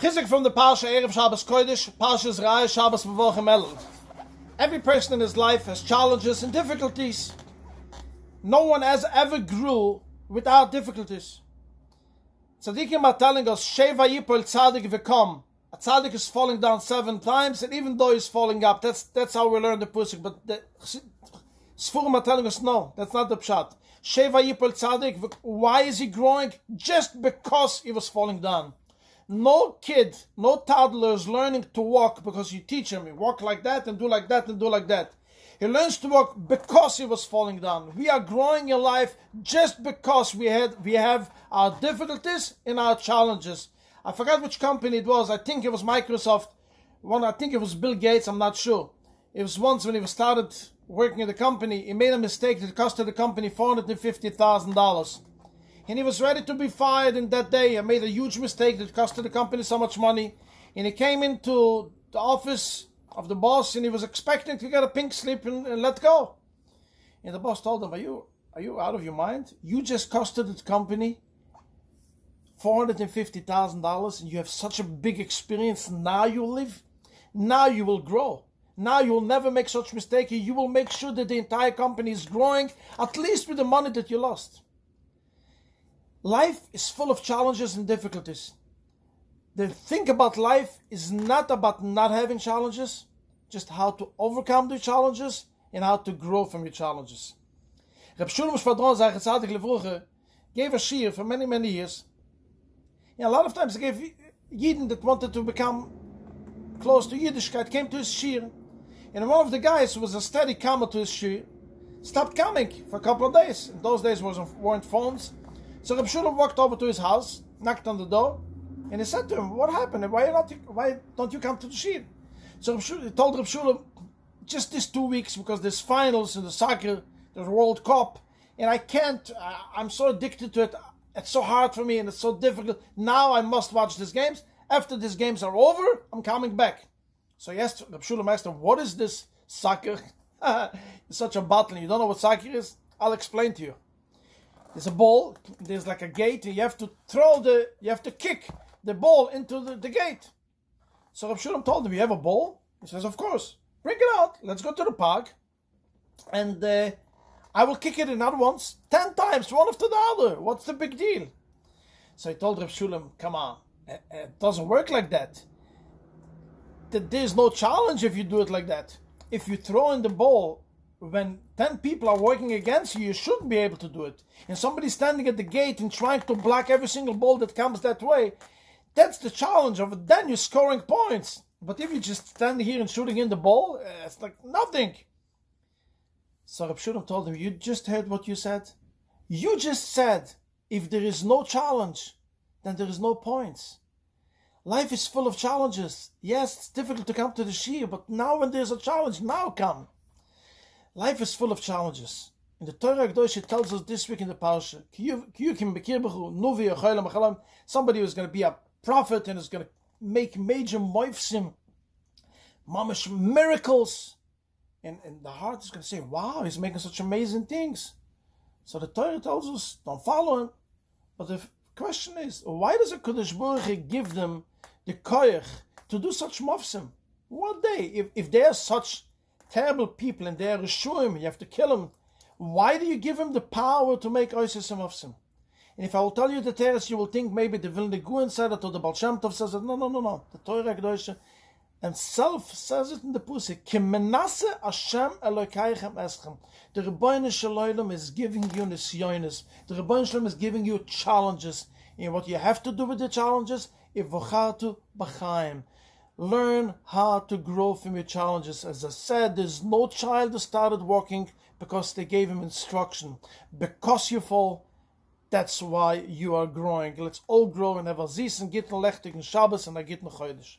Chizuk from the Parsha, Erev Shabbos Kodesh, Parsha's Raya, Shabbos B'vochem Elul. Every person in his life has challenges and difficulties. No one has ever grew without difficulties. Tzaddikim are telling us, Sheva Yipol Tzadik V'kom. A Tzadik is falling down 7 times, and even though he's falling up, that's how we learn the Pusik. But the Sfurim are telling us, no, that's not the Pshat. Sheva Yipol Tzadik, why is he growing? Just because he was falling down. No kid, no toddler is learning to walk because you teach him. You walk like that and do like that and do like that. He learns to walk because he was falling down. We are growing in life just because we have our difficulties and our challenges. I forgot which company it was. I think it was Microsoft. I think it was Bill Gates. I'm not sure. It was once when he started working in the company. He made a mistake that costed the company $450,000. And he was ready to be fired in that day. He made a huge mistake that costed the company so much money. And he came into the office of the boss and he was expecting to get a pink slip and let go. And the boss told him, are you out of your mind? You just costed the company $450,000 and you have such a big experience. Now you live. Now you will grow. Now you will never make such mistake. You will make sure that the entire company is growing, at least with the money that you lost. Life is full of challenges and difficulties. The thing about life is not about not having challenges, just how to overcome the challenges and how to grow from your challenges. Reb Shulem Shvadron Zachatzaddik Levruche gave a shir for many, many years. And a lot of times he gave Yidden that wanted to become close to Yiddishkeit, came to his shir. And one of the guys who was a steady comer to his shir stopped coming for a couple of days. In those days weren't phones. So Reb Shulem walked over to his house, knocked on the door, and he said to him, what happened? Why don't you come to the shir? So he told Reb Shulem, just these 2 weeks, because there's finals in the soccer, there's World Cup, and I'm so addicted to it, it's so hard for me and it's so difficult. Now I must watch these games. After these games are over, I'm coming back. So yes, Reb Shulem asked him, what is this soccer? It's such a battle, you don't know what soccer is? I'll explain to you. There's a ball, there's like a gate, and you have to kick the ball into the gate. So Reb Shulem told him, you have a ball? He says, of course. Bring it out, let's go to the park, and I will kick it in not once, 10 times, one after the other. What's the big deal? So he told Reb Shulem, come on, it doesn't work like that. There's no challenge if you do it like that. If you throw in the ball, when 10 people are working against you, you shouldn't be able to do it. And somebody's standing at the gate and trying to block every single ball that comes that way, that's the challenge of it. Then you're scoring points. But if you're just standing here and shooting in the ball, it's like nothing. So Reb Shulem told him, you just heard what you said? You just said, if there is no challenge, then there is no points. Life is full of challenges. Yes, it's difficult to come to the shir, but now when there's a challenge, now come. Life is full of challenges. In the Torah Kedosh tells us this week in the Parsha, somebody who's going to be a prophet and is going to make major moifsim, mamash miracles, and the heart is going to say, wow, he's making such amazing things. So the Torah tells us, don't follow him. But the question is, why does a Kodesh Baruch Hu give them the koyach to do such moifsim? What day? If they are such terrible people and they are Rishuim, you have to kill them. Why do you give him the power to make oises and mofsim? And if I will tell you the teres, you will think maybe the Vilna Gaon said it or the Baal Shem Tov says it. No. The Torah Kedosh himself says it in the Pusik. Ki menase Hashem Elokeichem eschem. The Rebbeinu Shalom is giving you nisyonis. The Rebbeinu Shalom is giving you challenges. And what you have to do with the challenges, ivochartu b'chaim. Learn how to grow from your challenges. As I said, there's no child who started walking because they gave him instruction. Because you fall, that's why you are growing. Let's all grow and have a zis and gitn lechtig and Shabbos and a gitn chodesh.